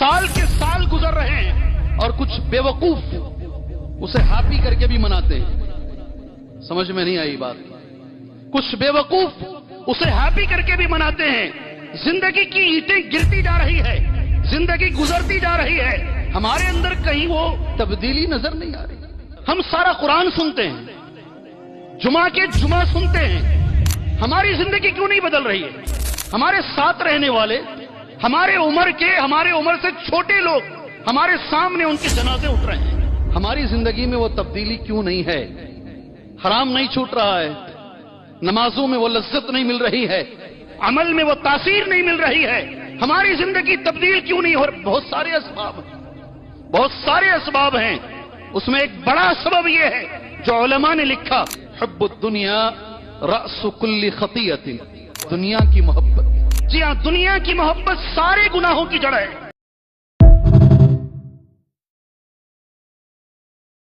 साल के साल गुजर रहे हैं और कुछ बेवकूफ उसे हैप्पी करके भी मनाते हैं। समझ में नहीं आई बात। कुछ बेवकूफ उसे हैप्पी करके भी मनाते हैं। जिंदगी की ईंटें गिरती जा रही है, जिंदगी गुजरती जा रही है, हमारे अंदर कहीं वो तब्दीली नजर नहीं आ रही। हम सारा कुरान सुनते हैं, जुमा के जुमा सुनते हैं, हमारी जिंदगी क्यों नहीं बदल रही है? हमारे साथ रहने वाले, हमारे उम्र के, हमारे उम्र से छोटे लोग हमारे सामने उनके जनाजे उठ रहे हैं। हमारी जिंदगी में वो तब्दीली क्यों नहीं है? हराम नहीं छूट रहा है, नमाजों में वो लज्जत नहीं मिल रही है, अमल में वो तासीर नहीं मिल रही है, हमारी जिंदगी तब्दील क्यों नहीं हो रही? बहुत सारे असबाब हैं, बहुत सारे असबाब हैं। उसमें एक बड़ा सबब यह है जो उलमा ने लिखा, हुब्बुद दुनिया रअसु कुल्ली खतीयतिन, दुनिया की मोहब्बत। जी हाँ, दुनिया की मोहब्बत सारे गुनाहों की जड़ है।